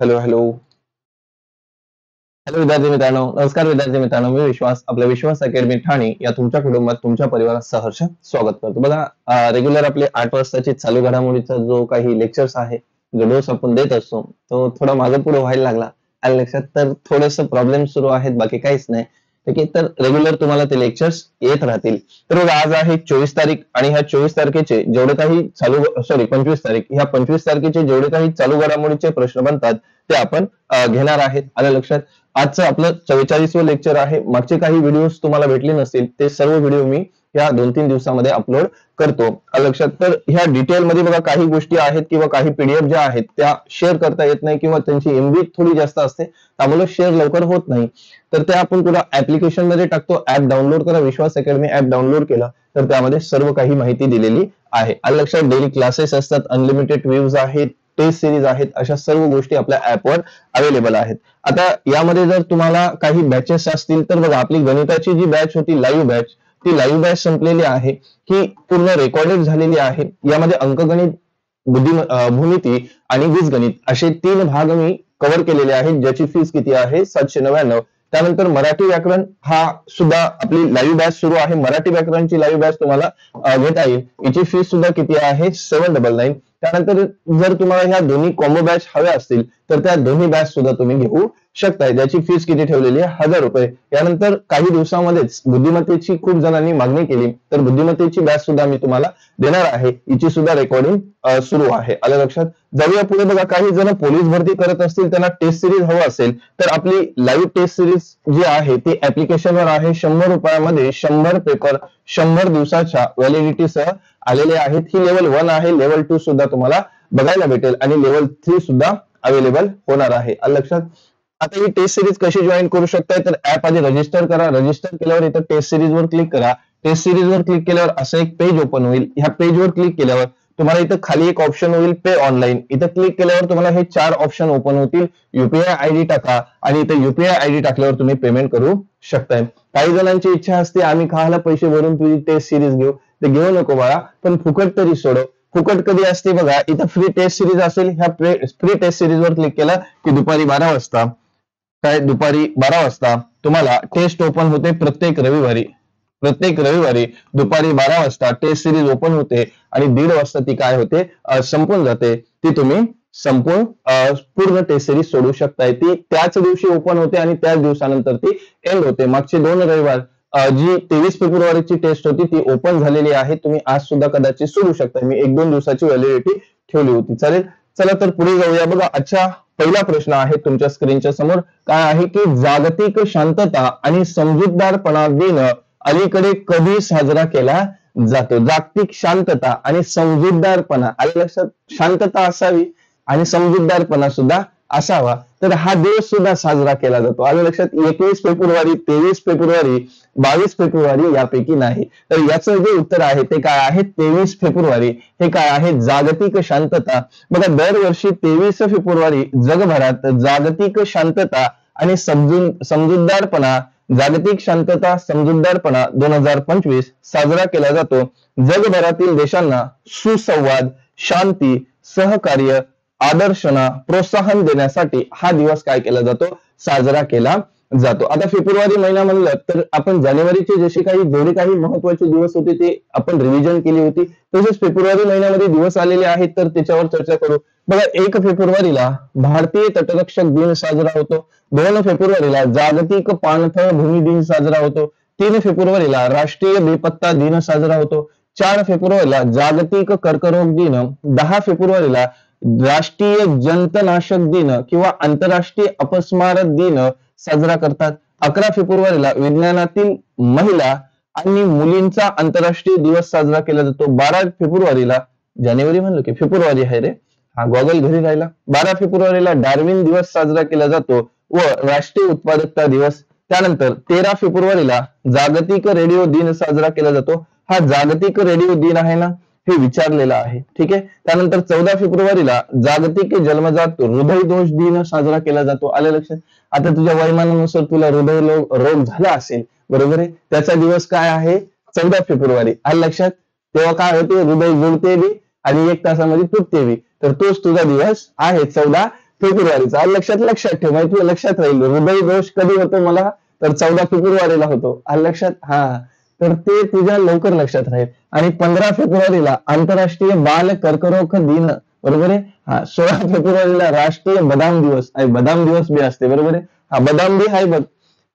Hello hello hello विद्यार्थी मित्रांनो, नमस्कार विद्यार्थी मित्रांनो. मी विश्वास, आपल्या विश्वास अकॅडमी ठाणे या तुमच्या कुटुंबात तुमच्या परिवारात सहर्ष स्वागत करतो. बघा, रेग्युलर आपले 8 वाजताचे चालू घडामोडीचा जो काही लेक्चर्स आहे, जो डोस आपण देत असतो, तो थोडा मागे पुढे व्हायला लागला आलं लक्षात. तर थोडंसं प्रॉब्लेम सुरू आहेत, बाकी काहीच नाही. ठीक आहे, तर रेग्युलर तुम्हाला ते लेक्चर्स येत राहतील. तर बघा, आज आहे 24 तारीख आणि ह्या 24 तारखेचे जेवढे काही सॉरी 25 तारीख, ह्या 25 तारखेचे जेवढे काही चालू घडामोडीचे प्रश्न बनतात ते आपण घेणार आहेत. आलं लक्षात. आजचं आपलं 44वं लेक्चर आहे. मागचे काही व्हिडिओज तुम्हाला भेटले नसतील, ते सर्व व्हिडिओ मी या 2-3 दिवसामध्ये अपलोड करतो. लक्षात. तर ह्या डिटेलमध्ये बघा, काही गोष्टी आहेत किंवा काही पीडीएफ ज्या आहेत त्या शेअर करता येत नाही किंवा त्यांची एमबी थोडी जास्त असते, त्यामुळे शेअर लवकर होत नाही. तर त्या आपण तुला ऍप्लिकेशन मध्ये टाकतो. ऍप डाउनलोड करा. विश्वास अकॅडमी ऍप डाउनलोड केला तर त्यामध्ये सर्व काही माहिती दिलेली आहे. लक्षात. डेली क्लासेस असतात, अनलिमिटेड व्ह्यूज आहेत, टेस्ट सिरीज आहेत, अशा सर्व गोष्टी आपल्या ऍपवर अवेलेबल आहेत. आता यामध्ये जर तुम्हाला काही बॅचेस असतील तर बघा, आपली गणिताची जी बॅच होती लाईव्ह बॅच, ती लाईव्ह बॅच संपलेली आहे. ही पूर्ण रेकॉर्डेड झालेली आहे. यामध्ये अंकगणित, भूमिती आणि बीजगणित असे 3 भाग मी कव्हर केलेले आहेत, ज्याची फीस किती आहे 799. त्यानंतर मराठी व्याकरण हा सुद्धा आपली लाईव्ह बॅच सुरू आहे. मराठी व्याकरणची लाईव्ह बॅच तुम्हाला घेता येईल. याची फीस सुद्धा किती आहे 799. त्यानंतर जर तुम्हाला ह्या दोन्ही कॉम्बो बॅच हव्या असतील तर त्या दोन्ही बॅच सुद्धा तुम्ही घेऊ शकताय. ज्याची फीस किती ठेवलेली आहे 1000 रुपये. यानंतर काही दिवसामध्येच बुद्धिमत्तेची खूप जणांनी मागणी केली, तर बुद्धिमत्तेची बॅच सुद्धा मी तुम्हाला देणार आहे. हिची सुद्धा रेकॉर्डिंग सुरू आहे. आलं लक्षात. जाऊया पुढे. बघा, काही जण पोलीस भरती करत असतील, त्यांना टेस्ट सिरीज हवं असेल तर आपली लाईव्ह टेस्ट सिरीज जी आहे ती ऍप्लिकेशनवर आहे. 100 रुपयामध्ये 100 पेपर 100 दिवसाच्या व्हॅलिडिटीसह आलेले आहेत. ही लेवल 1 आहे. लेवल 2 सुद्धा तुम्हाला बघायला भेटेल आणि लेवल 3 सुद्धा अवेलेबल होणार आहे. आलं लक्षात. आता ही टेस्ट सिरीज कशी जॉईन करू शकताय, तर ऍप आधी रजिस्टर करा. रजिस्टर केल्यावर इथं टेस्ट सिरीज वर क्लिक करा. टेस्ट सिरीज वर क्लिक केल्यावर असं एक पेज ओपन होईल. ह्या पेजवर क्लिक केल्यावर तुम्हाला इथं खाली एक ऑप्शन होईल पे ऑनलाईन. इथं क्लिक केल्यावर तुम्हाला हे 4 ऑप्शन ओपन होतील. युपीआय आयडी टाका आणि इथं युपीआय आयडी टाकल्यावर तुम्ही पेमेंट करू शकताय. काही जणांची इच्छा असते, आम्ही खायला पैसे भरून तुझी टेस्ट सिरीज घेऊ. ते घेऊ नको बाळा, पण फुकट तरी सोडव. फुकट कधी असते बघा, इथं फ्री टेस्ट सिरीज असेल. ह्या फ्री टेस्ट सिरीज वर क्लिक केला की दुपारी 12 वाजता तुम्हाला टेस्ट ओपन होते. प्रत्येक रविवारी दुपारी 12 वाजता टेस्ट सिरीज ओपन होते आणि 1:30 वाजता ती काय होते, संपून जाते. ती तुम्ही संपून पूर्ण टेस्ट सिरीज सोडू शकताय. ती त्याच दिवशी ओपन होते आणि त्याच दिवसानंतर ती एंड होते. मागचे 2 रविवार जी 23 फेब्रुवारीची टेस्ट होती ती ओपन झालेली आहे. तुम्ही आज सुद्धा कदाचित सोडू शकता. मी 1-2 दिवसाची व्हॅलिडिटी ठेवली होती. चालेल. चला तर पुढे जाऊया. बघा, अच्छा, पहिला प्रश्न आहे तुमच्या स्क्रीनच्या समोर. काय आहे की जागतिक शांतता आणि समजूतदारपणा दिन अलीकडे कधी साजरा केला जातो? जागतिक शांतता आणि समजूतदारपणा. आलं लक्षात. शांतता असावी आणि समजूतदारपणा सुद्धा असावा, तर हा दिवस सुद्धा साजरा केला जातो. आलं लक्षात. 21 फेब्रुवारी, 23 फेब्रुवारी, 22 फेब्रुवारी यापैकी नाही. तर याचं जे उत्तर आहे ते काय आहे 23 फेब्रुवारी. हे काय आहे जागतिक शांतता. बघा, दरवर्षी 23 फेब्रुवारी जगभरात जागतिक शांतता आणि समजूतदारपणा, जागतिक शांतता समजूतदारपणा 2025 साजरा केला जातो. जगभरातील देशांना सुसंवाद, शांती, सहकार्य, आदर्शना प्रोत्साहन देण्यासाठी हा दिवस काय केला जातो, साजरा केला जातो. आता फेब्रुवारी महिना म्हणलं तर आपण जानेवारीचे जेवढे काही महत्वाचे दिवस होते ते आपण रिव्हिजन केली होती. तसेच फेब्रुवारी महिन्यामध्ये दिवस आलेले आहेत तर त्याच्यावर चर्चा करू. बघा, 1 फेब्रुवारीला भारतीय तटरक्षक दिन साजरा होतो. 2 फेब्रुवारीला जागतिक पाणथळ भूमी दिन साजरा होतो. 3 फेब्रुवारीला राष्ट्रीय बेपत्ता दिन साजरा होतो. 4 फेब्रुवारीला जागतिक कर्करोग दिन. 10 फेब्रुवारीला राष्ट्रीय जंतनाशक दिन किंवा आंतरराष्ट्रीय अपस्मारक दिन साजरा करतात. 11 फेब्रुवारीला विज्ञानातील महिला आणि मुलींचा आंतरराष्ट्रीय दिवस साजरा केला जातो. 12 फेब्रुवारीला, जानेवारी म्हणलं की फेब्रुवारी आहे रे, हा गॉगल घरी राहिला. 12 फेब्रुवारीला डार्विन दिवस साजरा केला जातो व राष्ट्रीय उत्पादकता दिवस. त्यानंतर 13 फेब्रुवारीला जागतिक रेडिओ दिन साजरा केला जातो. हा जागतिक रेडिओ दिन आहे ना, हे विचारलेलं आहे. ठीक आहे. त्यानंतर 14 फेब्रुवारीला जागतिक जन्मजात हृदय दोष दिन साजरा केला जातो. आलं लक्षात. आता तुझ्या वयोमानानुसार तुला हृदय रोग झाला असेल, बरोबर आहे, त्याचा दिवस काय आहे 14 फेब्रुवारी. आलं लक्षात. तेव्हा काय होते, हृदय जुळते बी आणि 1 तासामध्ये तुटते बी, तर तोच तुझा दिवस आहे 14 फेब्रुवारीचा लक्षात ठेव, माहिती लक्षात राहील. हृदय दोष कधी होतो मला, तर 14 फेब्रुवारीला होतो. लक्षात, हा, तर ते तुझ्या लवकर लक्षात राहील. आणि 15 फेब्रुवारीला आंतरराष्ट्रीय बाल कर्करोग दिन, बरोबर आहे. हा, 16 फेब्रुवारीला राष्ट्रीय बदाम दिवस आहे, बदाम दिवस बी असते, बरोबर आहे. हा, बदाम बी आहे बघ.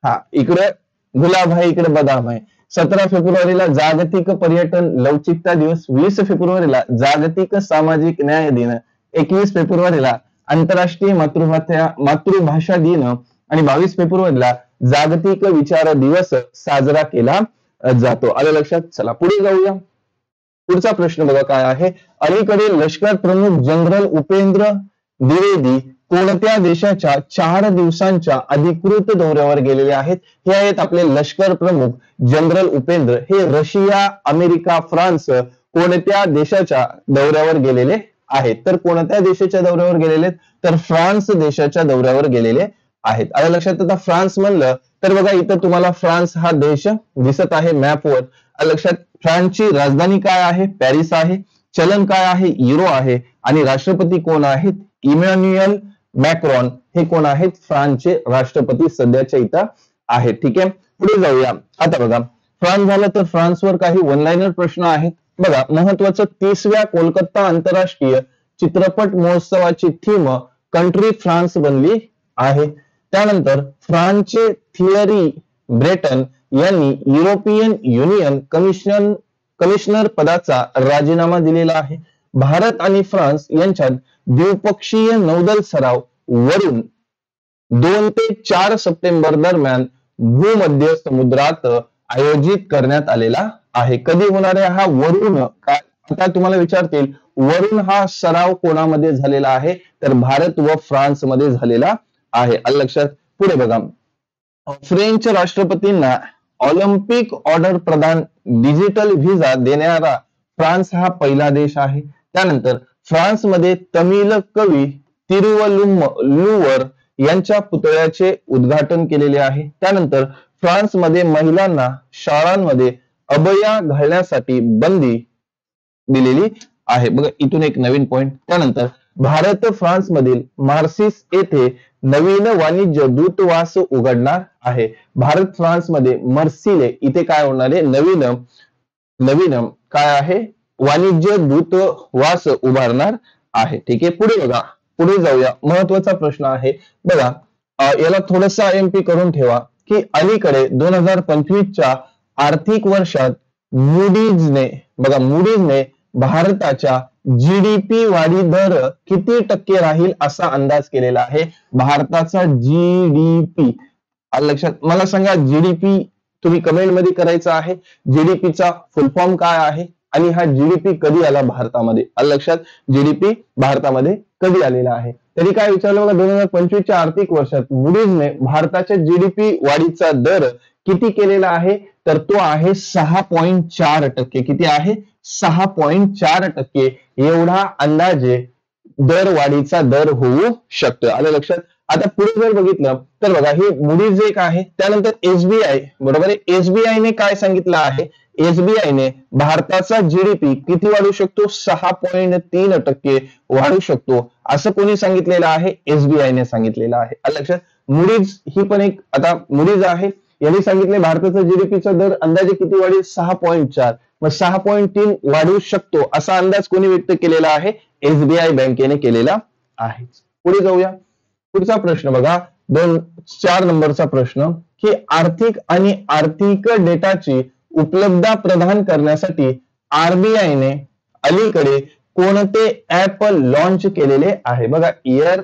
हा, इकडे गुलाब आहे, इकडे बदाम आहे. 17 फेब्रुवारीला जागतिक पर्यटन लवचिकता दिवस, 20 फेब्रुवारीला जागतिक सामाजिक न्याय दिन, 21 फेब्रुवारीला आंतरराष्ट्रीय मातृभाषा दिन आणि 22 फेब्रुवारीला जागतिक विचार दिवस साजरा केला जातो. आलं लक्षात. चला पुढे जाऊया. पुढचा प्रश्न बघा काय आहे. अलीकडे लष्कर प्रमुख जनरल उपेंद्र द्विवेदी कोणत्या देशाच्या 4 दिवसांच्या अधिकृत दौऱ्यावर गेलेले आहेत? हे आहेत आपले लष्कर प्रमुख जनरल उपेंद्र. हे रशिया, अमेरिका, फ्रान्स कोणत्या देशाच्या दौऱ्यावर गेलेले आहेत? तर कोणत्या देशाच्या दौऱ्यावर गेलेले? तर फ्रान्स देशाच्या दौऱ्यावर गेलेले आहेत. आलं लक्षात. आता फ्रान्स म्हणलं तर बघा इथं तुम्हाला फ्रान्स हा देश दिसत आहे मॅपवर. लक्षात. फ्रान्सची राजधानी काय आहे? पॅरिस आहे. चलन काय आहे? युरो आहे. आणि राष्ट्रपती कोण आहेत? इमॅन्युएल मॅक्रॉन हे कोण आहेत? फ्रान्सचे राष्ट्रपती सध्याच्या इथं आहेत. ठीक आहे. पुढे जाऊया. आता बघा फ्रान्स झालं तर फ्रान्सवर काही वन लाईनर प्रश्न आहेत. बघा महत्वाचं 30व्या कोलकाता आंतरराष्ट्रीय चित्रपट महोत्सवाची थीम कंट्री फ्रान्स बनली आहे. त्यानंतर फ्रान्सचे थियरी ब्रेटन यांनी युरोपियन युनियन कमिशनर पदाचा राजीनामा दिलेला आहे. भारत आणि फ्रान्स यांच्यात द्विपक्षीय नौदल सराव वरून 2 ते 4 सप्टेंबर दरम्यान भूमध्य समुद्रात आयोजित करण्यात आलेला आहे. कधी होणार आहे हा वरून? आता तुम्हाला विचारतील वरून हा सराव कोणामध्ये झालेला आहे? तर भारत व फ्रान्स मध्ये झालेला आहे. लक्षात. पुढे बघा फ्रेंच राष्ट्रपतींना ऑलिम्पिक ऑर्डर प्रदान डिजिटल व्हिसा देणारा फ्रान्स हा पहिला देश आहे. त्यानंतर फ्रान्समध्ये तमिळ कवी तिरुवल्लुवर यांच्या पुतळ्याचे उद्घाटन केलेले आहे. त्यानंतर फ्रान्समध्ये महिलांना शाळांमध्ये अबया घालण्यासाठी बंदी दिलेली आहे. बघा इथून एक नवीन पॉइंट. त्यानंतर भारत फ्रान्स मधील मार्सिस येथे नवीन वाणिज्य दूतावास उघडणार आहे. भारत फ्रान्स मध्ये मर्सिले इथे काय होणार आहे? नवीन काय आहे? वाणिज्य दूतावास उभारणार आहे. ठीक आहे. पुढे बघा. पुढे जाऊया. महत्वाचा प्रश्न आहे बघा. याला थोडंसं IMP करून ठेवा की अलीकडे 2025च्या आर्थिक वर्षात मूडीजने भारताच्या GDP वाढी दर किती टक्के राहील असा अंदाज केलेला आहे. भारताचा GDP लक्षात. मला सांगा GDP तुम्ही कमेंट मध्ये करायचा आहे. GDP चा फुल फॉर्म काय आहे आणि हा GDP कधी आला भारतामध्ये? लक्षात. GDP भारतामध्ये कधी आलेला आहे? तरी काय विचारलं बघा. 2025च्या आर्थिक वर्षात मूडीजने भारताच्या GDP वाढीचा दर किती केलेला आहे? तर तो आहे 6.4%. किती आहे? 6.4% एवढा अंदाजे दरवाढीचा दर होऊ शकतो. आलं लक्षात. आता पुढे जर बघितलं तर बघा हे मूडीज एक आहे. त्यानंतर SBI, बरोबर आहे. SBI ने काय सांगितलं आहे? SBI ने भारताचा GDP किती वाढू शकतो? 6.3% वाढू शकतो असं कोणी सांगितलेलं आहे? SBI ने सांगितलेलं आहे. आलं लक्षात. मूडीज ही पण एक आता मूडीज आहे. यांनी सांगितले भारताचा GDPचा दर अंदाजे किती वाढेल? 6.4. मग 6.3 वाढू शकतो असा अंदाज कोणी व्यक्त केलेला आहे? SBI बँकेने केलेला आहे. पुढे जाऊया. पुढचा प्रश्न बघा. 4 नंबरचा प्रश्न की आर्थिक आणि आर्थिक डेटाची उपलब्धता प्रदान करण्यासाठी RBI ने अलीकडे कोणते ऍप लॉन्च केलेले आहे? बघा एअर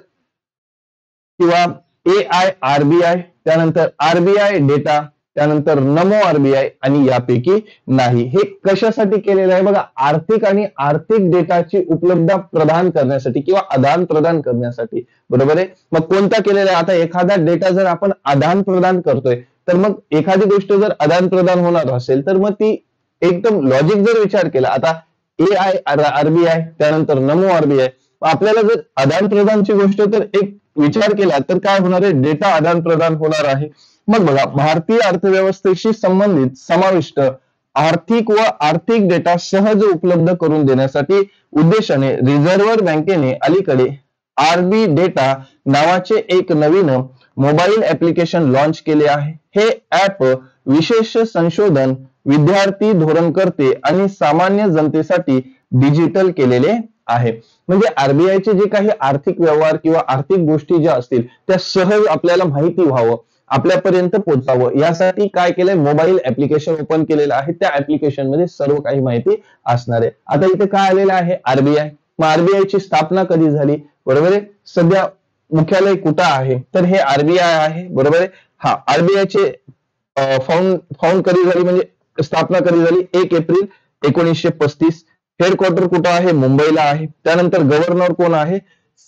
किंवा AI RBI, त्यानंतर RBI डेटा, त्यानंतर नमो RBI आणि यापैकी नाही. हे कशासाठी केलेलं आहे? बघा आर्थिक आणि आर्थिक डेटाची उपलब्धता प्रदान करण्यासाठी किंवा आदान प्रदान करण्यासाठी. बरोबर आहे. मग कोणता केलेला आहे? आता एखादा डेटा जर आपण आदान प्रदान करतोय तर मग एखादी गोष्ट जर आदान प्रदान होणार असेल तर मग ती एकदम लॉजिक जर विचार केला. आता AI RBI त्यानंतर नमो RBI, आपल्याला जर आदान प्रदानची गोष्ट तर एक विचार केला तर काय होणार आहे? डेटा आदान प्रदान होणार आहे. मग बघा भारतीय अर्थव्यवस्थेशी संबंधित समाविष्ट आर्थिक व आर्थिक डेटा सहज उपलब्ध करून देण्यासाठी उद्देशाने रिझर्व्ह बँकेने अलीकडे आरबी डेटा नावाचे एक नवीन मोबाईल ऍप्लिकेशन लॉन्च केले आहे. हे ऍप विशेष संशोधन, विद्यार्थी, धोरणकर्ते आणि सामान्य जनतेसाठी डिजिटल केलेले आहे. म्हणजे आरबीआयचे जे काही आर्थिक व्यवहार किंवा आर्थिक गोष्टी ज्या असतील त्या सहज आपल्याला माहिती व्हावं, आपल्यापर्यंत पोहोचावं, यासाठी काय केलंय, मोबाईल ऍप्लिकेशन ओपन केलेलं आहे. त्या ऍप्लिकेशन मध्ये सर्व काही माहिती असणार आहे. आता इथे काय आलेलं आहे, आरबीआय. मग आरबीआयची स्थापना कधी झाली, बरोबर आहे. सध्या मुख्यालय कुठं आहे, तर हे आरबीआय आहे, बरोबर आहे. हा, आरबीआयचे फाउंड कधी झाली, म्हणजे स्थापना कधी झाली, 1 एप्रिल 1935. हेडक्वार्टर कुठं आहे, मुंबईला आहे. त्यानंतर गव्हर्नर कोण आहे,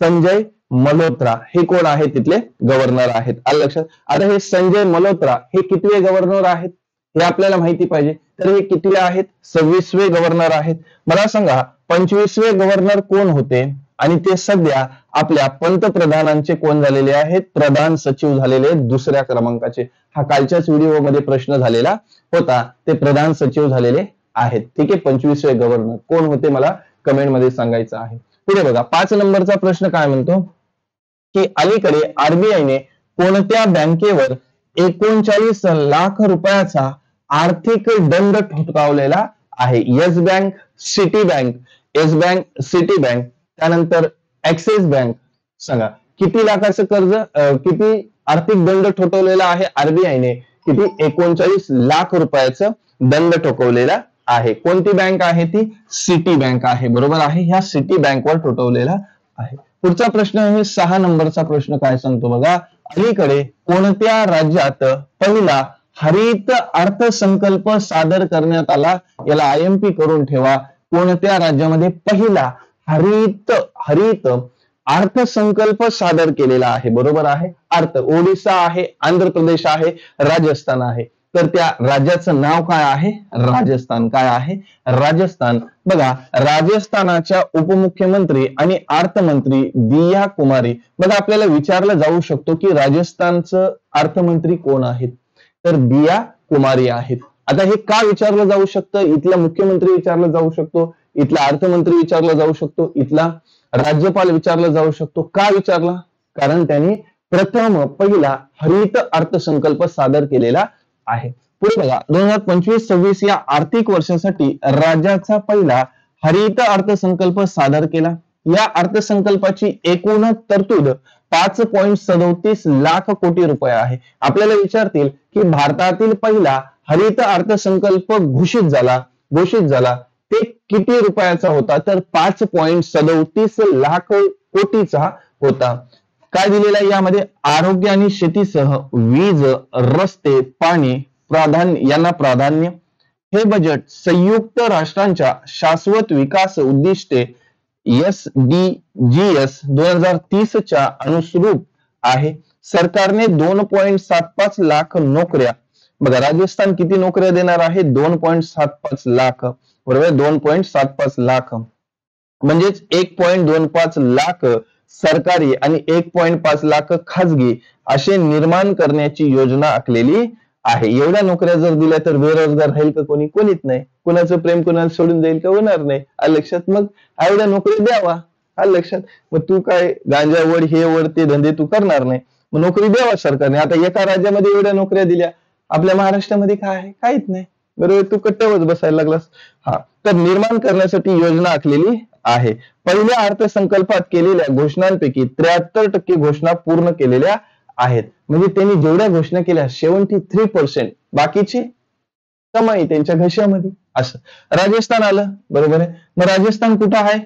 संजय मल्होत्रा, हे कोण आहे, तिथले गव्हर्नर आहेत. आलं लक्षात. आता हे संजय मल्होत्रा हे कितवे गव्हर्नर आहेत हे आपल्याला माहिती पाहिजे. तर हे कितीला आहेत, 26वे गव्हर्नर आहेत. मला सांगा 25वे गव्हर्नर कोण होते, आणि ते सध्या आपल्या पंतप्रधानांचे कोण झालेले आहेत, प्रधान सचिव झालेले आहेत, दुसऱ्या क्रमांकाचे. हा कालच्याच व्हिडिओमध्ये प्रश्न झालेला होता, ते प्रधान सचिव झालेले आहेत. ठीक आहे. 25वे गव्हर्नर कोण होते मला कमेंट मध्ये सांगायचं आहे. पुढे बघा, 5 नंबरचा प्रश्न काय म्हणतो की अलीकडे आरबीआयने कोणत्या बँकेवर 39 लाख रुपयाचा आर्थिक दंड ठोठावलेला आहे. Yes bank, city bank, yes bank, city bank, त्यानंतर ऍक्सिस बँक. सांगा किती लाखाचं कर्ज, किती आर्थिक दंड ठोठावलेला आहे आरबीआयने, किती, 39 लाख रुपयाचं दंड ठोकवलेला आहे. कोणती बँक आहे ती, सिटी बँक आहे, बरोबर आहे. ह्या सिटी बँकवर ठोठवलेला आहे. पुढचा प्रश्न आहे 6 नंबरचा प्रश्न काय सांगतो बघा, अलीकडे कोणत्या राज्यात पहिला हरित अर्थसंकल्प सादर करण्यात आला, याला आयएमपी करून ठेवा. कोणत्या राज्यामध्ये पहिला हरित अर्थसंकल्प सादर केलेला आहे, बरोबर आहे. अर्थ, ओडिसा आहे, आंध्र प्रदेश आहे, राजस्थान आहे. तर त्या राज्याचं नाव काय आहे, राजस्थान. काय आहे, राजस्थान. बघा, राजस्थानाच्या उपमुख्यमंत्री आणि अर्थमंत्री दिया कुमारी. बघा, आपल्याला विचारलं जाऊ शकतो की राजस्थानचं अर्थमंत्री कोण आहेत, तर दिया कुमारी आहेत. आता हे का विचारलं जाऊ शकतं, इथला मुख्यमंत्री विचारलं जाऊ शकतो, इथला अर्थमंत्री विचारला जाऊ शकतो, इथला राज्यपाल विचारला जाऊ शकतो. का विचारला, कारण त्यांनी पहिला हरित अर्थसंकल्प सादर केलेला आहे. पुढे बघा, 2025-26 या आर्थिक वर्षासाठी राज्याचा पहिला हरित अर्थसंकल्प सादर केला. या अर्थसंकल्पाची एकूण तरतूद 5.37 लाख कोटी रुपये आहे. आपल्याला विचारतील की भारतातील पहिला हरित अर्थसंकल्प घोषित झाला ते किती रुपयाचा होता, तर 5.37 लाख कोटीचा होता. काय दिलेलं आहे यामध्ये, आरोग्य आणि शेतीसह वीज, रस्ते, पाणी यांना प्राधान्य. हे बजेट संयुक्त राष्ट्रांच्या शाश्वत विकास उद्दिष्टे SDGs 2030 च्या अनुरूप आहे. सरकारने 2.75 लाख नोकऱ्या, बघा राजस्थान किती नोकऱ्या देणार आहे, 2.75 लाख, बरोबर. 2.75 लाख म्हणजेच 1.25 लाख सरकारी आणि 1.5 लाख खाजगी असे निर्माण करण्याची योजना आखलेली आहे. एवढ्या नोकऱ्या जर दिल्या तर बेरोजगार राहील का कोणी, कोणीच नाही. कुणाचं प्रेम कुणाला सोडून जाईल का, होणार नाही. आलं लक्षात. मग एवढ्या नोकरी द्यावा. आलं लक्षात. मग तू काय गांजा वड, हे वड, ते धंदे तू करणार नाही, मग नोकरी द्यावा सरकारने. आता एका राज्यामध्ये एवढ्या नोकऱ्या दिल्या, आपल्या महाराष्ट्रामध्ये काय आहे, काहीच नाही, बरोबर. तू कट्ट्यावरच बसायला लागलास. हा, तर निर्माण करण्यासाठी योजना आखलेली आहे. पहिल्या अर्थसंकल्पात केलेल्या घोषणांपैकी 73% घोषणा पूर्ण केलेल्या आहेत. म्हणजे त्यांनी जेवढ्या घोषणा केल्या 73%, बाकीची कमाई त्यांच्या घशामध्ये. असं राजस्थान आलं, बरोबर आहे. मग राजस्थान कुठं आहे,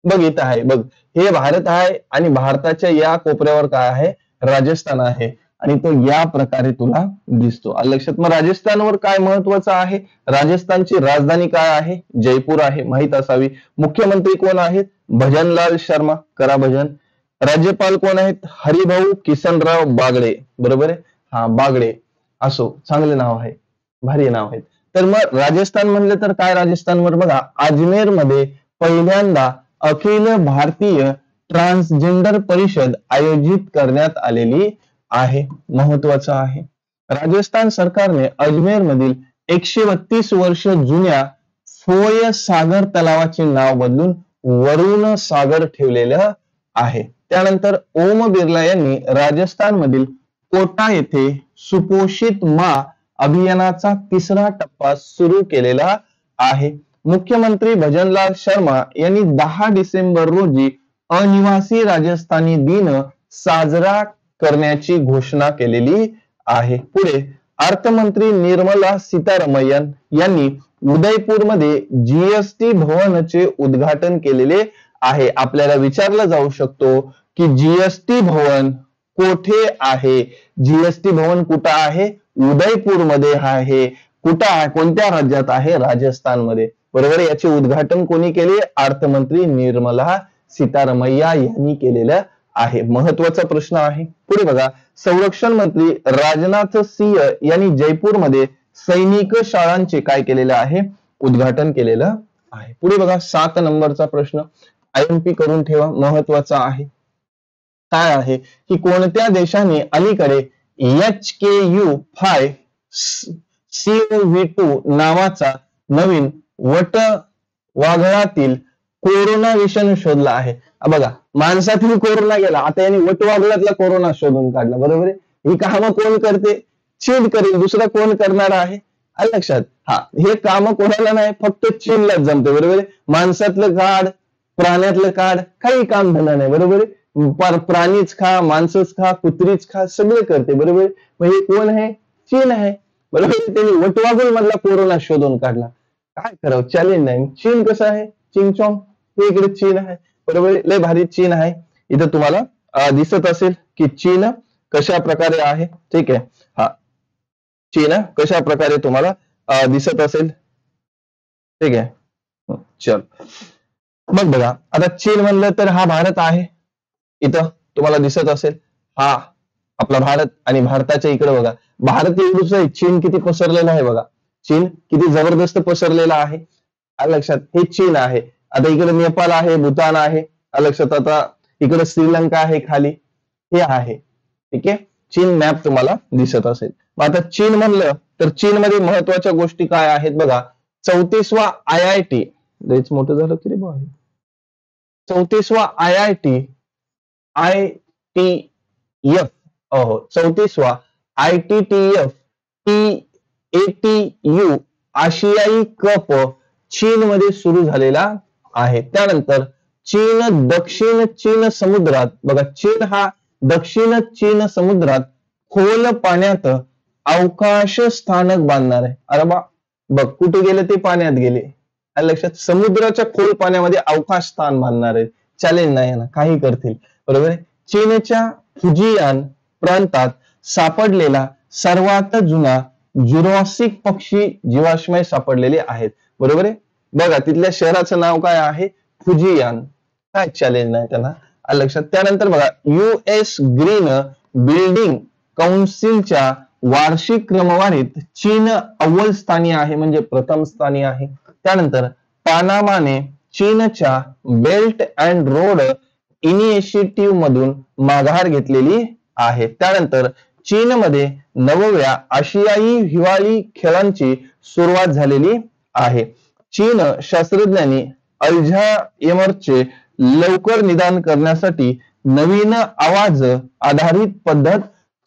बघ इथं आहे. बघ, हे भारत आहे आणि भारताच्या या कोपऱ्यावर काय आहे, राजस्थान आहे, आणि तो या प्रकारे तुला दिसतो. आलं लक्षात. मग राजस्थानवर काय महत्वाचं आहे, राजस्थानची राजधानी काय आहे, जयपूर आहे, माहित असावी. मुख्यमंत्री कोण आहेत, भजनलाल शर्मा, करा भजन. राज्यपाल कोण आहेत, हरिभाऊ किसनराव बागडे, बरोबर आहे. हा, बागडे असो, चांगले नाव आहे, भारी नाव आहे. तर मग राजस्थान म्हणलं तर काय, राजस्थानवर बघा, अजमेर मध्ये पहिल्यांदा अखिल भारतीय ट्रान्सजेंडर परिषद आयोजित करण्यात आलेली आहे. महत्वाचं आहे. राजस्थान सरकारने अजमेर मधील 132 वर्ष जुन्या फोय सागर तलावाचे नाव बदलून वरुण सागर ठेवलेलं आहे. त्यानंतर ओम बिर्ला यांनी राजस्थान मधील कोटा येथे सुपोषित माँ अभियानाचा तिसरा टप्पा सुरू केलेला आहे. मुख्यमंत्री भजनलाल शर्मा यांनी 10 डिसेंबर रोजी अनिवासी राजस्थानी दिन साजरा करण्याची घोषणा केलेली आहे. पुढे अर्थमंत्री निर्मला सीतारामन यांनी उदयपूरमध्ये जीएसटी भवनचे उद्घाटन केलेले आहे. आपल्याला विचारलं जाऊ शकतो की जीएसटी भवन कोठे आहे? जीएसटी भवन कुठं आहे? उदयपूरमध्ये आहे. कुठं आहे? कोणत्या राज्यात आहे? राजस्थानमध्ये. बरोबर. याचे उद्घाटन कोणी केले? अर्थमंत्री निर्मला सीतारामय्या यांनी केलेलं आहे. महत्वाचा प्रश्न आहे. पुढे बघा, संरक्षण मंत्री राजनाथ सिंह यांनी जयपूरमध्ये सैनिक शाळांचे काय केलेलं आहे? उद्घाटन केलेलं आहे. पुढे बघा, 7 नंबरचा प्रश्न आयएमपी करून ठेवा, महत्वाचा आहे. काय आहे की कोणत्या देशाने अलीकडे HKU5 CoV2 नावाचा नवीन वटवाघळातील कोरोना विषाणू शोधला आहे? बघा, माणसातील कोरोना गेला, आता यांनी वटवाघळातला कोरोना शोधून काढला. बरोबर आहे. ही कामं कोण करते? चीन करेल, दुसरा कोण करणार आहे? लक्षात. हे काम कोणाला नाही, फक्त चीनलाच जमते. बरोबर आहे. माणसातलं काढ, प्राण्यातलं काढ, काही काम धंदा नाही. बरोबर आहे. प्राणीच खा, माणसंच खा, कुत्रीच खा, सगळे करते. बरोबर आहे. मग हे कोण आहे? चीन आहे. बरोबर. त्यांनी वटवाघूळ मधला कोरोना शोधून काढला. काय करावं, चॅलेंज नाही. चीन कसं आहे? चिंगचॉंग, हे इकडे चीन आहे. बरोबर. लय भारी चीन आहे. इथं तुम्हाला दिसत असेल की चीन कशा प्रकारे आहे. ठीक आहे. चीन कशा प्रकारे तुम्हाला दिसत असेल. ठीक आहे. चल मग बघा, आता चीन म्हणलं तर हा भारत आहे. इथं तुम्हाला दिसत असेल हा आपला भारत, आणि भारताच्या इकडे बघा, भारत एवढंच आहे, चीन किती पसरलेला आहे बघा. चीन किती जबरदस्त पसरलेला आहे. लक्षात. हे चीन आहे. आता इकडे नेपाळ आहे, भूतान आहे. लक्षात. आता इकडे श्रीलंका आहे खाली, हे आहे. ठीक आहे. चीन मॅप तुम्हाला दिसत असेल. मग आता चीन म्हणलं तर चीन मध्ये महत्वाच्या गोष्टी काय आहेत बघा. 34वा IIT, लयच मोठं झालं की रे बा. 34वा IIT ITF, 34वा ITTF TATU आशियाई कप चीन मध्ये सुरू झालेला आहे. त्यानंतर चीन दक्षिण चीन समुद्रात, बघा चीन हा दक्षिण चीन समुद्रात खोल पाण्यात अवकाश स्थानक बांधणार आहे. अरे बा, बघ कुठे गेले ते? पाण्यात गेले. लक्षात. समुद्राच्या खोल पाण्यामध्ये अवकाश स्थान बांधणार आहे. चॅलेंज नाही ना, काही करतील. बरोबर आहे. चीनच्या फुजियान प्रांतात सापडलेला सर्वात जुना जुरासिक पक्षी जीवाश्मय सापडलेले आहेत. बरोबर आहे. बघा तिथल्या शहराचं नाव काय आहे? फुजियान. काय चॅलेंज नाही त्यांना. लक्षात. त्यानंतर बघा, US ग्रीन बिल्डिंग काउन्सिलच्या वार्षिक क्रमवारीत चीन अव्वल स्थानी आहे, म्हणजे प्रथम स्थानी आहे. त्यानंतर पानामाने चीनच्या बेल्ट अँड रोड इनिशिएटिव्ह मधून माघार घेतलेली आहे. त्यानंतर चीनमध्ये 9व्या आशियाई हिवाळी खेळांची सुरुवात झालेली आहे. चीन शास्त्रज्ञांनी अल्झायमरचे लवकर निदान करण्यासाठी नवीन आवाज आधारित पद्धत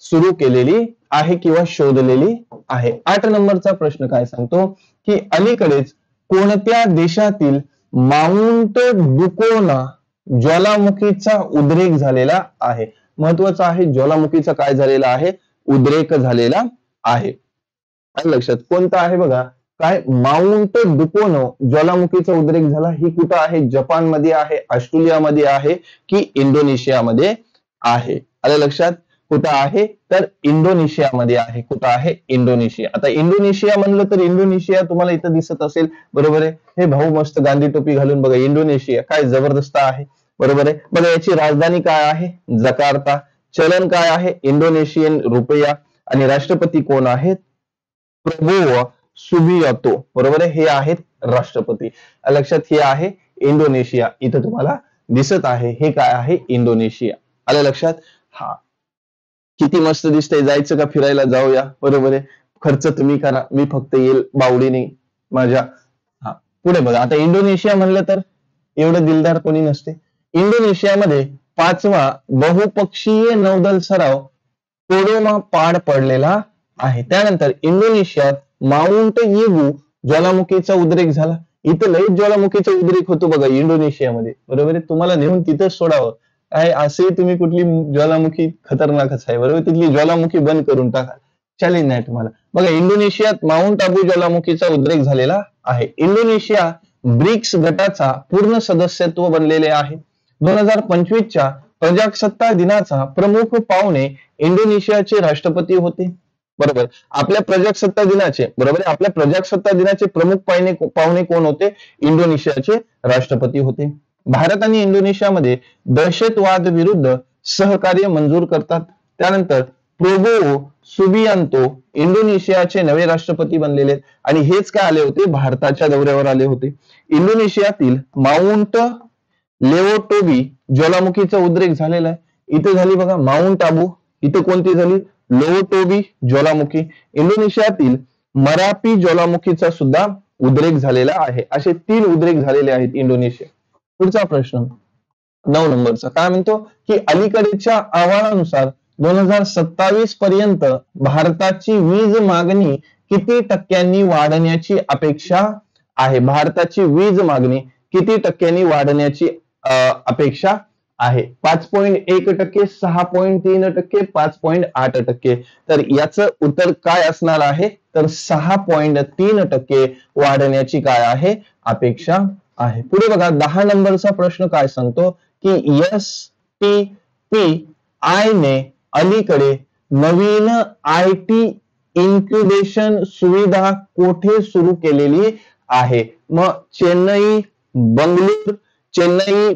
सुरू केलेली आहे किंवा शोधलेली आहे. 8 नंबरचा प्रश्न काय सांगतो की अलीकडेच कोणत्या देशातील माउंट डुकोना ज्वालामुखीचा उद्रेक झालेला आहे? महत्वाचं आहे. ज्वालामुखीचा काय झालेला आहे? उद्रेक झालेला आहे. लक्षात. कोणता आहे बघा, काय? माउंट डुकोनो ज्वालामुखीचा उद्रेक झाला. ही कुठं आहे? जपानमध्ये आहे, ऑस्ट्रेलियामध्ये आहे की इंडोनेशियामध्ये आहे? आलं लक्षात. कुठं आहे? तर इंडोनेशियामध्ये आहे. कुठं आहे? इंडोनेशिया. आता इंडोनेशिया म्हणलं तर इंडोनेशिया तुम्हाला इथं दिसत असेल. बरोबर आहे. हे भाऊ मस्त गांधी टोपी घालून बघा. इंडोनेशिया काय जबरदस्त आहे. बरोबर आहे. बघा याची राजधानी काय आहे? जकार्ता. चलन काय आहे? Indonesian rupiah. आणि राष्ट्रपती कोण आहेत? Prabowo Subianto. बरोबर आहे. हे आहेत राष्ट्रपती. लक्षात. हे आहे इंडोनेशिया. इथं तुम्हाला दिसत आहे. हे काय आहे? इंडोनेशिया. आलं लक्षात. किती मस्त दिसतंय. जायचं का फिरायला? जाऊया. बरोबर आहे. खर्च तुम्ही करा, मी फक्त येईल बावडीने माझ्या. पुढे बघा, आता इंडोनेशिया म्हणलं तर एवढं दिलदार कोणी नसते. इंडोनेशियामध्ये 5वा बहुपक्षीय नौदल सराव कोडोमा पार पडलेला आहे. त्यानंतर इंडोनेशियात माउंट येगू ज्वालामुखीचा उद्रेक झाला. इथं लई ज्वालामुखीचा उद्रेक होतो बघा इंडोनेशियामध्ये, बरोबर आहे. तुम्हाला नेऊन तिथंच सोडावं काय, असे तुम्ही कुठली ज्वालामुखी खतरनाकच आहे, बरोबर. तिथली ज्वालामुखी बंद करून टाका, चॅलेंज नाही तुम्हाला. बघा इंडोनेशियात माउंट आबू ज्वालामुखीचा उद्रेक झालेला आहे. इंडोनेशिया ब्रिक्स गटाचा पूर्ण सदस्यत्व बनलेले आहे. 2025च्या प्रजासत्ताक दिनाचा प्रमुख पाहुणे इंडोनेशियाचे राष्ट्रपती होते, बरोबर. आपल्या प्रजासत्ताक दिनाचे, बरोबर, आपल्या प्रजासत्ताक दिनाचे प्रमुख पाहुणे कोण होते? इंडोनेशियाचे राष्ट्रपती होते. भारत आणि इंडोनेशियामध्ये दहशतवाद विरुद्ध सहकार्य मंजूर करतात. त्यानंतर प्रोबोवो सुबियांतो इंडोनेशियाचे नवे राष्ट्रपती बनलेले आणि हेच काय आले होते? भारताच्या दौऱ्यावर आले होते. इंडोनेशियातील माउंट लेवोटोबी ज्वालामुखीचा उद्रेक झालेला आहे. इथे झाली बघा माउंट आबू, इथे कोणती झाली? लेवोटोबी ज्वालामुखी. इंडोनेशियातील मरापी ज्वालामुखीचा सुद्धा उद्रेक झालेला आहे. असे 3 उद्रेक झालेले आहेत इंडोनेशिया. पुढचा प्रश्न 9 नंबरचा काय म्हणतो की अलीकडेच्या अहवालानुसार 2027 पर्यंत भारताची वीज मागणी किती टक्क्यांनी वाढण्याची अपेक्षा आहे? भारताची वीज मागणी किती टक्क्यांनी वाढण्याची अपेक्षा आहे? 5.1%, 6.3%, 5.8%. तर याचं उत्तर काय असणार आहे? तर 6.3% वाढण्याची काय आहे? अपेक्षा आहे. पुढे बघा 10 नंबरचा प्रश्न काय सांगतो की STPI ने अलीकडे नवीन IT इन्क्युबेशन सुविधा कोठे सुरू केलेली आहे? मग चेन्नई,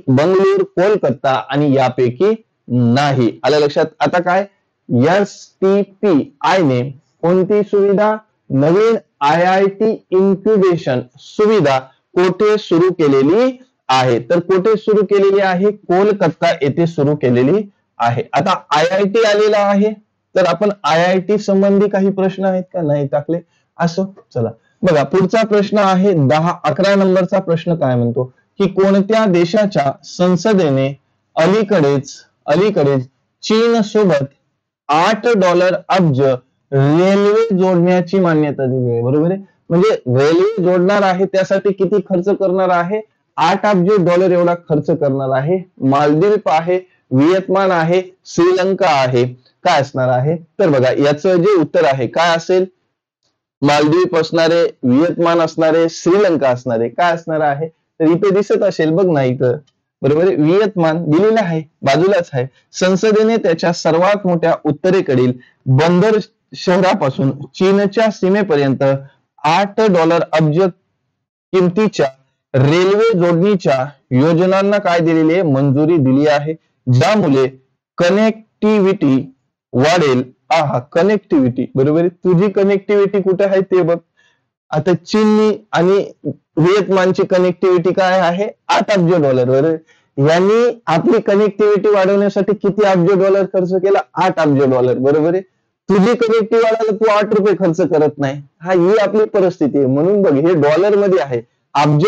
बंगळूर, कोलकाता आणि यापैकी नाही. आलं लक्षात? आता काय STPI ने कोणती सुविधा? नवीन IIT इन्क्युबेशन सुविधा कोठे सुरू केलेली आहे? तर कोठे सुरू केलेली आहे? कोलकाता येथे सुरू केलेली आहे. आता IIT आलेला आहे, तर आपण IIT संबंधी काही प्रश्न आहेत का? नाही टाकले. असो, चला बघा पुढचा प्रश्न आहे 11 नंबरचा प्रश्न काय म्हणतो की कोणत्या देशाच्या संसदेने अलीकडेच चीन सोबत $8 अब्ज रेल्वे जोडण्याची मान्यता दिली आहे, बरोबर आहे. म्हणजे रेल्वे जोडणार आहे त्यासाठी किती खर्च करणार आहे? $8 अब्ज एवढा खर्च करणार आहे. मालदीव आहे, व्हिएतनाम आहे, श्रीलंका आहे. काय असणार आहे? तर बघा याचं जे उत्तर आहे काय असेल? मालदीव असणारे, व्हिएतनाम असणारे, श्रीलंका असणारे. काय असणार आहे? तर इथे दिसत असेल बघ ना इथं, बरोबर आहे. व्हिएतनाम दिलेला आहे, बाजूलाच आहे. संसदेने त्याच्या सर्वात मोठ्या उत्तरेकडील बंदर शहरापासून चीनच्या सीमेपर्यंत $8 अब्ज किमतीच्या रेल्वे जोडणीच्या योजनांना काय दिलेली आहे? मंजुरी दिली आहे, ज्यामुळे कनेक्टिव्हिटी वाढेल. कनेक्टिव्हिटी, बरोबर आहे. तुझी कनेक्टिव्हिटी कुठे आहे ते बघ. आता चीननी आणि व्हिएतनामची कनेक्टिव्हिटी काय आहे? $8 अब्ज, बरोबर. यांनी आपली कनेक्टिव्हिटी वाढवण्यासाठी किती $8 खर्च केला? $8 अब्ज, बरोबर आहे. तुझी कनेक्टिव्हिटी वाढायला तू $8 खर्च करत नाही. ही आपली परिस्थिती आहे. म्हणून बघ हे डॉलर मध्ये आहे, $अब्ज.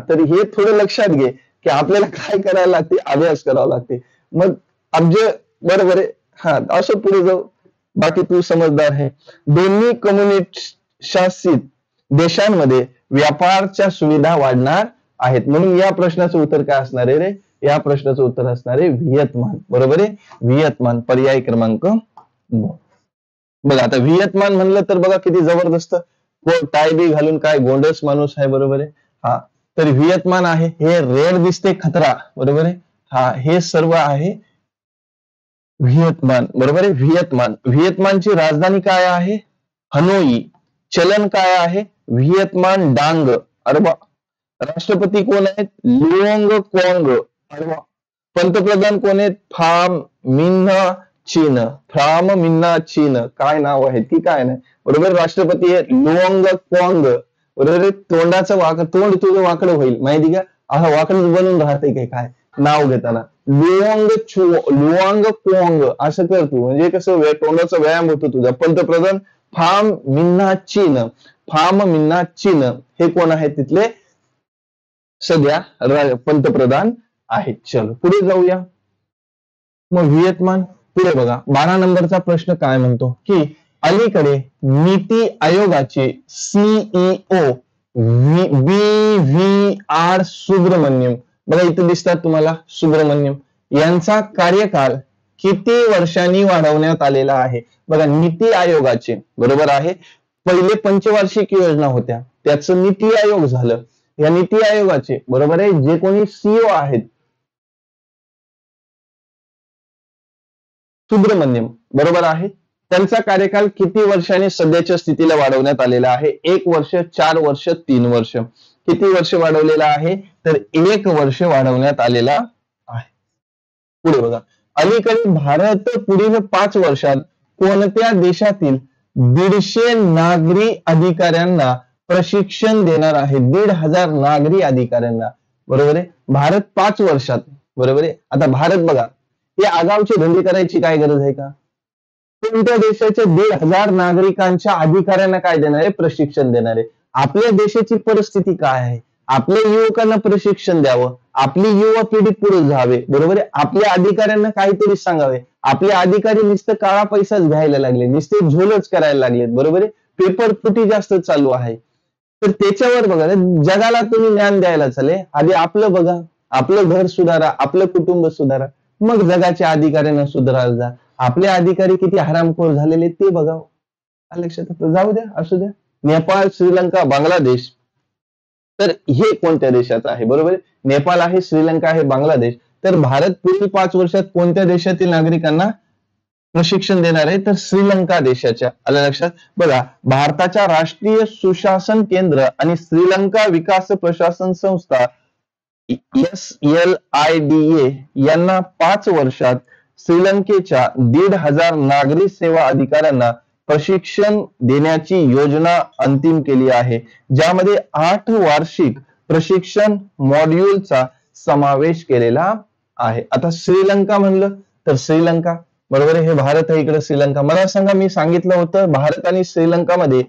तर हे थोडं लक्षात घे की आपल्याला काय करायला लागते? अभ्यास करावा लागते. मग अब्ज, बरोबर आहे. असं पुढे जाऊ, बाकी तू समजदार आहे. दोन्ही कम्युनिस्ट शासित देशांमध्ये व्यापारच्या सुविधा वाढणार आहेत. म्हणून या प्रश्नाचं उत्तर काय असणार आहे रे? या प्रश्नाचं उत्तर असणार आहे व्हिएतनाम, बरोबर आहे. व्हिएतनाम पर्याय क्रमांक. बघा आता व्हिएतनाम म्हणलं तर बघा किती जबरदस्त टाय बी घालून काय गोंडस माणूस आहे, बरोबर आहे. तर व्हिएतनाम आहे, हे रेड दिसते खतरा, बरोबर आहे. हे सर्व आहे व्हिएतनाम, बरोबर आहे. व्हिएतनामची राजधानी काय आहे? हनोई. चलन काय आहे? Vietnam dong. अरे बा. राष्ट्रपती कोण आहेत? Luong Quang. अरे बा. पंतप्रधान कोण आहेत? फाम मिन्हा चीन. काय नाव आहे की काय नाही, बरोबर. राष्ट्रपती आहे लुओंग क्वांग, बरोबर. तोंडाचं तोंड तुझं वाकडं होईल माहिती का? वाकडं बनून राहते काय नाव घेताना? लुओंग क्वांग असं कर तू, म्हणजे कसं तोंडाचा व्यायाम होतो तुझा. पंतप्रधान फाम मिन्हा चीन हे कोण आहेत? तिथले सध्या पंतप्रधान आहेत. चलो पुढे जाऊया. मग व्हिएतनाम. पुढे बघा 12 नंबरचा प्रश्न काय म्हणतो की अलीकडे नीती आयोगाचे CEO BVR सुब्रमण्यम, बघा इथे दिसतात तुम्हाला सुब्रमण्यम, यांचा कार्यकाल किती वर्षांनी वाढवण्यात आलेला आहे. बघा नीती आयोगाचे, बरोबर आहे, पहिले पंचवार्षिक योजना होत्या, त्याचं नीती आयोग झालं. या नीती आयोगाचे, बरोबर आहे, जे कोणी CEO आहेत सुब्रमण्यम, बरोबर आहे, त्यांचा कार्यकाल किती वर्षांनी सध्याच्या स्थितीला वाढवण्यात आलेला आहे. 1 वर्ष, 4 वर्ष, 3 वर्ष. किती वर्ष वाढवलेला आहे तर 1 वर्ष वाढवण्यात आलेला आहे. पुढे बघा अलीकडे भारत पुढील 5 वर्षात कोणत्या देशातील 150 नागरी अधिकाऱ्यांना प्रशिक्षण देणार आहे. 1,500 नागरी अधिकाऱ्यांना, बरोबर आहे, भारत 5 वर्षात, बरोबर आहे. आता भारत बघा, हे आगाऊचे धंदे करायची काय गरज आहे का. कोणत्या देशाच्या 1,500 नागरिकांच्या अधिकाऱ्यांना काय देणार आहे, प्रशिक्षण देणार आहे. आपल्या देशाची परिस्थिती काय आहे, आपल्या युवकांना प्रशिक्षण द्यावं, आपली युवा पिढी पुढे जावे, बरोबर आहे. आपल्या अधिकाऱ्यांना काहीतरी सांगावे. आपले अधिकारी नुसतं काळा पैसाच घ्यायला लागले, नुसते झोलच करायला लागलेत, बरोबर आहे. पेपर फुटी जास्त चालू आहे. तर त्याच्यावर बघा, जगाला तुम्ही ज्ञान द्यायला चाले, आधी आपलं बघा, आपलं घर सुधारा, आपलं कुटुंब सुधारा, मग जगाच्या अधिकाऱ्यांना सुधारायला जा. आपले अधिकारी किती हरामखोर झालेले ते बघा. लक्षात जाऊ द्या, असू द्या. नेपाळ, श्रीलंका, बांगलादेश, तर हे कोणत्या देशाचं आहे, बरोबर आहे. नेपाळ आहे, श्रीलंका आहे, बांगलादेश. तर भारत पुढील 5 वर्षात कोणत्या देशातील नागरिकांना प्रशिक्षण देणार आहे तर श्रीलंका देशाच्या. आलं लक्षात. बघा भारताच्या राष्ट्रीय सुशासन केंद्र आणि श्रीलंका विकास प्रशासन संस्था SLIDA यांना 5 वर्षात श्रीलंकेच्या 1,500 नागरी सेवा अधिकाऱ्यांना प्रशिक्षण देण्याची योजना अंतिम केली आहे, ज्यामध्ये 8 वार्षिक प्रशिक्षण मॉड्यूलचा समावेश केलेला आहे. आता श्रीलंका म्हणलं तर श्रीलंका, बरोबर आहे, हे भारत आहे, इकडे श्रीलंका. मला सांगा, मी सांगितलं होतं भारत आणि श्रीलंकामध्ये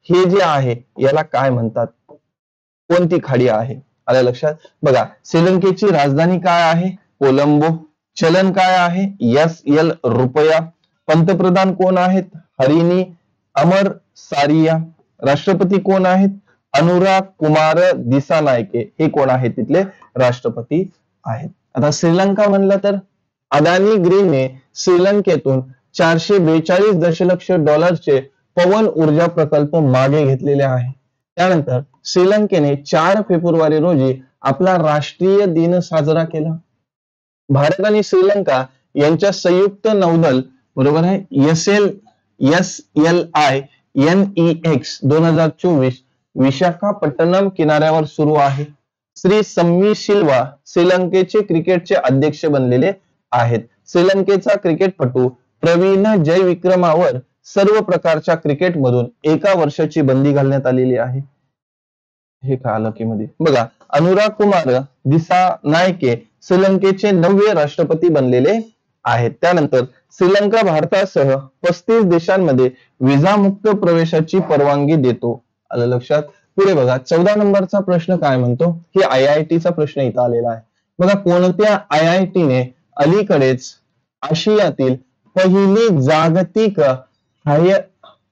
हे जे आहे याला काय म्हणतात, कोणती खाडी आहे. आलं लक्षात. बघा श्रीलंकेची राजधानी काय आहे, कोलंबो. चलन काय आहे, SL रुपया. पंतप्रधान कोण आहेत, हरिनी अमर सारिया. राष्ट्रपती कोण आहेत, अनुराग कुमार दिसानायके, हे कोण आहेत, तिथले राष्ट्रपती आहेत. आता श्रीलंका म्हणलं तर अदानी ग्रीनने श्रीलंकेतून $442 दशलक्ष पवन ऊर्जा प्रकल्प मागे घेतलेले आहे. त्यानंतर श्रीलंकेने 4 फेब्रुवारी रोजी आपला राष्ट्रीय दिन साजरा केला. भारत आणि श्रीलंका यांच्या संयुक्त नौदल, बरोबर आहे, SLINEX 2024 विशाखापट्टणम किनाऱ्यावर सुरू आहे. श्री सम्मी सिल्वा श्रीलंकेचे क्रिकेटचे अध्यक्ष बनलेले आहेत. श्रीलंकेचा क्रिकेटपटू प्रवीण जयविक्रमावर सर्व प्रकारच्या क्रिकेटमधून 1 वर्षाची बंदी घालण्यात आलेली आहे. हे कळालं की मध्ये. बघा अनुराग कुमार दिसानायके श्रीलंकेचे 9वे राष्ट्रपती बनलेले आहेत. त्यानंतर श्रीलंका भारतासह 35 देशांमध्ये विजामुक्त प्रवेशाची परवानगी देतो. आलं लक्षात. पुढे बघा 14 नंबरचा प्रश्न काय म्हणतो, हे IIT चा प्रश्न इथं आलेला आहे. बघा कोणत्या IIT ने अलीकडेच आशियातील पहिली जागतिक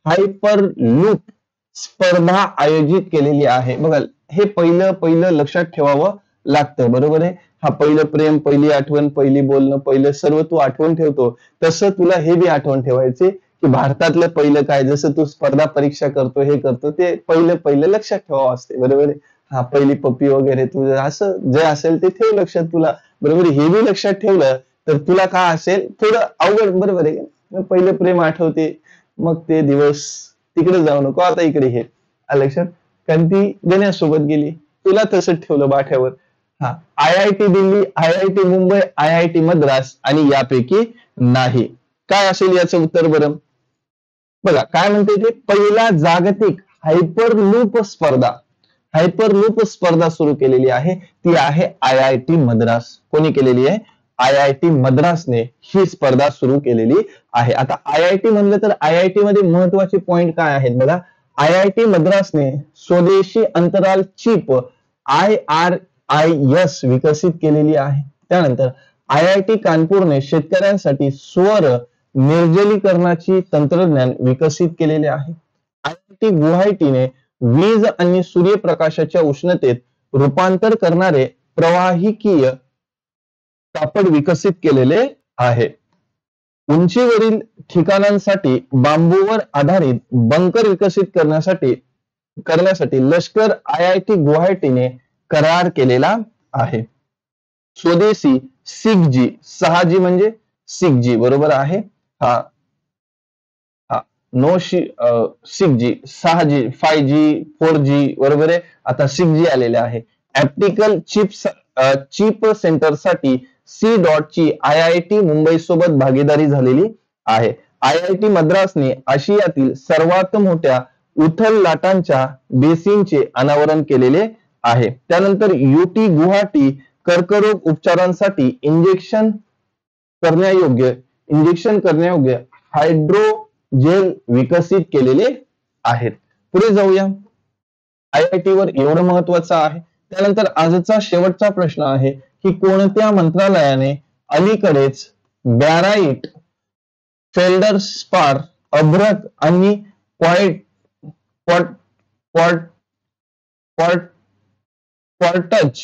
हायपरलूप स्पर्धा आयोजित केलेली आहे. बघा हे पहिलं लक्षात ठेवावं लागतं, बरोबर आहे. हा पहिलं प्रेम, पहिली आठवण, पहिली बोलणं, पहिलं सर्व तू आठवण ठेवतो, तसं तुला हे बी आठवण ठेवायचे की भारतातलं पहिलं काय, जसं तू स्पर्धा परीक्षा करतो, हे करतो, ते पहिलं लक्षात ठेवावं असते, बरोबर आहे. हा पहिली पप्पी वगैरे तुझं असं जे असेल ते ठेव लक्षात तुला, बरोबर. हे बी लक्षात ठेवलं तर तुला काय असेल थोडं अवघड, बरोबर आहे. पहिलं प्रेम आठवते, मग ते दिवस तिकडे जाऊ नको, आता इकडे हे लक्षात. कारण ती गण्यासोबत गेली, तुला तसं ठेवलं बाठ्यावर. हा IIT Delhi, IIT Mumbai, IIT Madras आणि यापैकी नाही. काय असेल याचं उत्तर बरं. बघा काय म्हणते ते, पहिला जागतिक हायपरलूप स्पर्धा सुरू केलेली आहे, ती आहे IIT मद्रास. कोणी केलेली आहे, IIT मद्रासने ही स्पर्धा सुरू केलेली आहे. आता IIT म्हणलं तर IIT मध्ये महत्वाचे पॉइंट काय आहेत बघा. IIT मद्रासने स्वदेशी अंतराल चिप IRIS विकसित केलेली आहे. त्यानंतर IIT कानपूरने शेतकऱ्यांसाठी सौर निर्जलीकरणाची तंत्रज्ञान विकसित केलेले आहे. IIT गुवाहाटीने वीज आणि सूर्यप्रकाशाच्या उष्णतेत रूपांतर करणारे प्रवाहिकीय कापड विकसित केलेले आहे. उंचीवरील ठिकाणांसाठी बांबूवर आधारित बंकर विकसित करण्यासाठी लष्कर IIT गुवाहाटीने करार केलेला आहे. स्वदेशी 6G 6G म्हणजे 6G बरोबर आहे. हा 6G 6G 5G 4G बरोबर आहे. आता 6G आलेले आहे. ऑप्टिकल चिप सेंटर साठी C.DOT ची IIT मुंबई सोबत भागीदारी झालेली आहे. IIT मद्रासने आशियातील सर्वात मोठ्या उथल लाटांच्या बेसिनचे अनावरण केलेले आहे. त्यानंतर UT गुवाहाटी कर्करोग उपचारांसाठी इंजेक्शन करण्यायोग्य हायड्रोजेल विकसित केलेले आहेत. पुढे जाऊया. IIT वर एवढं महत्वाचं आहे. त्यानंतर आजचा शेवटचा प्रश्न आहे की कोणत्या मंत्रालयाने अलीकडेच बॅराइट, फेल्डरस्पार, अभ्रक आणि क्वार्टज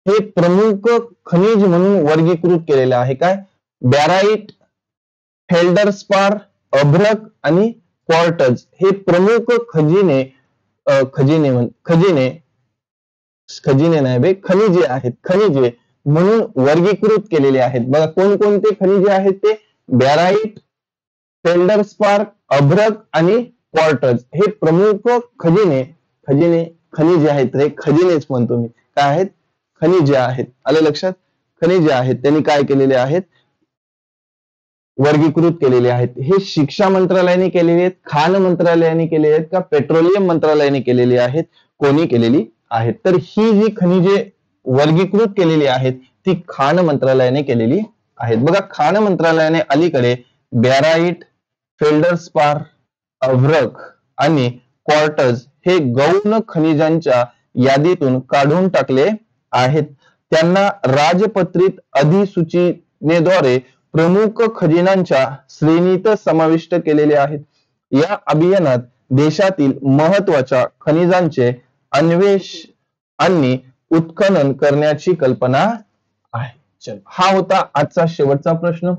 हे प्रमुख खनिज म्हणून वर्गीकृत केलेले आहे. काय? बॅराइट, फेल्डरस्पार, अभ्रक आणि क्वार्टज हे प्रमुख खनिजे म्हणून वर्गीकृत केलेले आहेत. बघा कोणकोणते खनिजे आहेत ते? बॅराइट, फेल्डरस्पार, अभ्रक आणि क्वार्टज हे प्रमुख खनिजे आहेत. हे खजिनेच म्हणतो मी. काय आहेत? खनिजे आहेत. आलं लक्षात? खनिजे आहेत. त्यांनी काय केलेले आहेत? वर्गीकृत केलेले आहेत. हे शिक्षा मंत्रालयाने केलेले आहेत, खान मंत्रालयाने केलेले आहेत का पेट्रोलियम मंत्रालयाने केलेली आहेत? कोणी केलेली आहेत? तर ही जी खनिजे वर्गीकृत केलेली आहेत ती खान मंत्रालयाने केलेली आहेत. बघा खान मंत्रालयाने अलीकडे बॅराइट, फेल्डरस्पार, अभ्रक आणि क्वार्टज हे गौण खनिजांच्या यादीतून काढून टाकले आहेत. त्यांना राजपत्रित अधिसूचनेद्वारे प्रमुख खजिनांच्या श्रेणीत समाविष्ट केलेले आहेत. या अभियानात देशातील महत्वाच्या खनिजांचे अन्वेषण आणि उत्खनन करण्याची कल्पना आहे. चल, हा होता आजचा शेवटचा प्रश्न.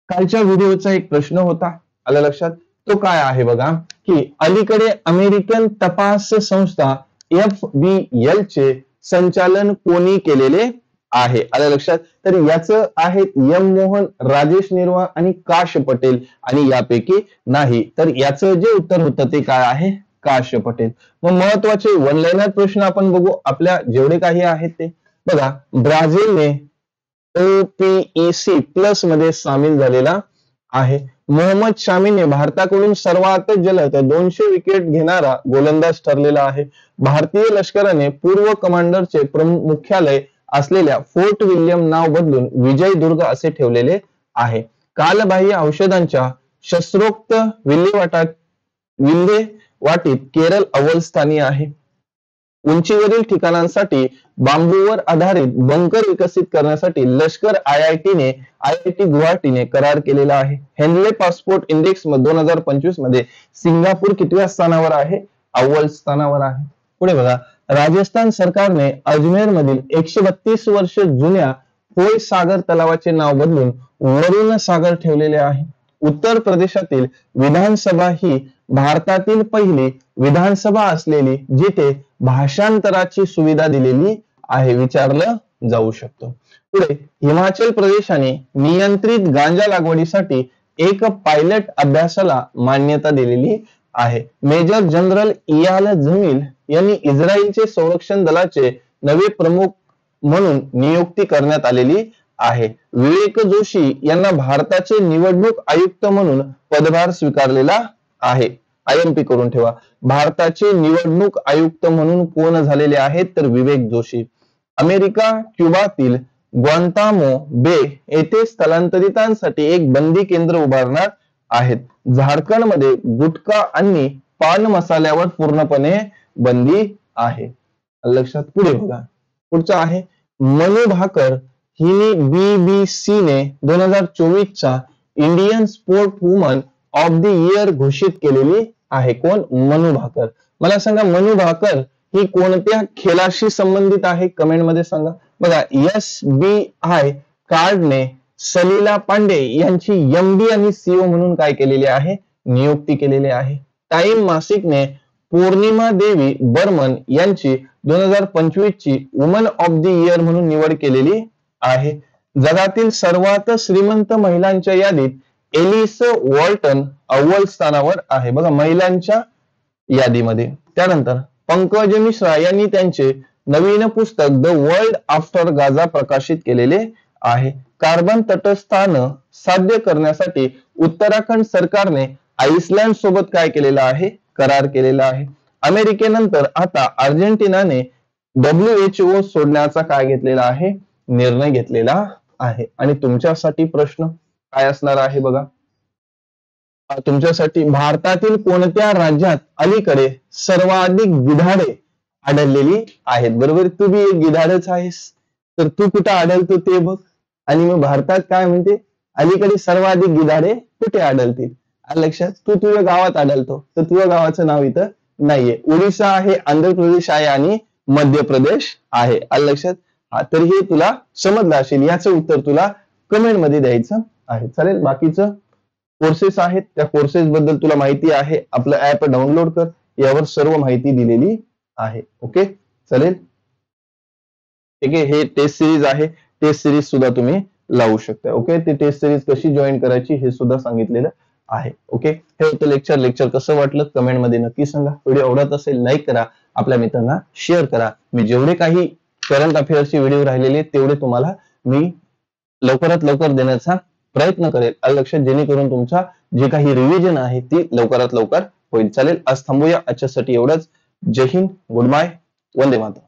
कालच्या व्हिडिओचा एक प्रश्न होता, आलं लक्षात? तो काय आहे बघा की अलीकडे अमेरिकन तपास संस्था FBI चे संचालन कोणी केलेले आहे? आलं लक्षात? तर याचं आहेत एम मोहन, राजेश निर्वा आणि काश पटेल आणि यापैकी नाही. तर याचं जे उत्तर होतं ते काय आहे? काश पटेल. मग महत्वाचे वन लाइनर प्रश्न आपण बघू. आपल्या जेवढे काही आहेत ते बघा. ब्राझीलने OPEC प्लस मध्ये सामील झालेला आहे. मोहम्मद शामीने भारताकडून सर्वात जलद 200 विकेट घेणारा गोलंदाज ठरलेला आहे. भारतीय लष्कराने पूर्व कमांडरचे मुख्यालय असलेल्या फोर्ट विल्यम नाव बदलून विजयदुर्ग असे ठेवलेले आहे. कालबाह्य औषधांच्या शस्त्रोक्त विल्हेवाटीत केरळ अव्वल स्थानी आहे. उंचीवरील ठिकाणांसाठी बांबूवर आधारित बंकर विकसित करण्यासाठी लष्कर IIT गुवाहाटीने करार केलेला आहे. हेनले पासपोर्ट इंडेक्स 2025 मध्ये सिंगापूर कितव्या स्थानावर आहे? अव्वल स्थानावर आहे. पुढे बघा. राजस्थान सरकारने अजमेर मधील 132 वर्ष जुन्या होय सागर तलावाचे नाव बदलून वरुण सागर ठेवलेले आहे. उत्तर प्रदेशातील विधानसभा ही भारतातील पहिली विधानसभा असलेली जिथे भाषांतराची सुविधा दिलेली आहे. विचारलं जाऊ शकतो. पुढे हिमाचल प्रदेशाने नियंत्रित गांजा लागवडीसाठी एक पायलट अभ्यासाला मान्यता दिलेली आहे. मेजर जनरल इयाल जमील यांनी इस्रायलचे संरक्षण दलाचे नवे प्रमुख म्हणून नियुक्ती करण्यात आलेली आहे. विवेक जोशी यांना भारताचे निवडणूक आयुक्त म्हणून पदभार स्वीकारलेला आहे. IMP करून ठेवा. भारताचे निवडणूक आयुक्त म्हणून कोण झालेले आहेत? तर विवेक जोशी. अमेरिका क्युबातील ग्वांतामो बे येथे स्थलांतरितांसाठी एक बंदी केंद्र उभारणार आहेत. झारखंडमध्ये गुटखा आणि पान मसाल्यावर पूर्णपणे बंदी आहे. लक्षात? पुढे बघा. पुढचा आहे मनु भाकर हिने बीबीसीने 2024चा Indian sport woman of the year घोषित केलेली आहे. कोण? मनू भाकर. मला सांगा मनू भाकर ही कोणत्या खेळाशी संबंधित आहे? कमेंट मध्ये सांगा. बघा, SBI कार्डने सलीला पांडे यांची MD आणि CEO म्हणून काय केलेली आहे? नियुक्ती केलेली आहे. टाइम मासिकने पौर्णिमा देवी बर्मन यांची 2025 ची वुमन ऑफ द इयर म्हणून निवड केलेली आहे. जगातील सर्वात श्रीमंत महिलांच्या यादीत एलिस वॉल्टन अव्वल स्थानावर आहे. बघा, महिलांच्या यादीमध्ये. त्यानंतर पंकज मिश्रा यांनी त्यांचे नवीन पुस्तक द वर्ल्ड आफ्टर गाझा प्रकाशित केलेले आहे. कार्बन तटस्थान साध्य करण्यासाठी उत्तराखंड सरकारने आइसलँड सोबत काय केलेलं आहे? करार केलेला आहे. अमेरिकेनंतर आता अर्जेंटिनाने WHO सोडण्याचा काय घेतलेला आहे? निर्णय घेतलेला आहे. आणि तुमच्यासाठी प्रश्न काय असणार आहे? बघा, तुमच्यासाठी भारतातील कोणत्या राज्यात अलीकडे सर्वाधिक गिधाडे आढळलेली आहेत? बरोबर, तू बी एक गिधाडच आहेस, तर तू कुठं आढळतो ते बघ. आणि मग भारतात काय म्हणते? अलीकडे सर्वाधिक गिधाडे कुठे आढळतील? लक्षात, तू तुझ्या गावात आढळतो, तर तुझ्या गावाचं नाव इथं नाहीये. ओडिशा आहे, आंध्र प्रदेश आहे आणि मध्य प्रदेश आहे. लक्षात. तर हे तुला समजलं असेल. याचं उत्तर तुला कमेंट मध्ये द्यायचं आहे. चालेल. बाकीचं कोर्सेस आहेत, त्या कोर्सेस बद्दल तुला माहिती आहे. आपलं ऍप डाउनलोड कर, यावर सर्व माहिती दिलेली आहे. ओके, चालेल. ठीक आहे. हे टेस्ट सिरीज आहे, टेस्ट सिरीज सुद्धा तुम्ही लावू शकता. ओके, ते टेस्ट सिरीज कशी जॉईन करायची हे सुद्धा सांगितलेलं आहे. ओके, हे होतं लेक्चर. लेक्चर कसं वाटलं कमेंट मध्ये नक्की सांगा. व्हिडिओ आवडत असेल लाईक करा, आपल्या मित्रांना शेअर करा. मी जेवढे काही करंट अफेअर्सचे व्हिडिओ राहिलेले तेवढे तुम्हाला मी लवकरात लवकर देण्याचा प्रयत्न करेल. लक्षात, जेणेकरून तुमचा जे काही रिव्हिजन आहे ती लवकरात लवकर होईल. चालेल. आज थांबूया. आजच्यासाठी एवढंच. जय हिंद, गुड बाय, वंदे मातरम.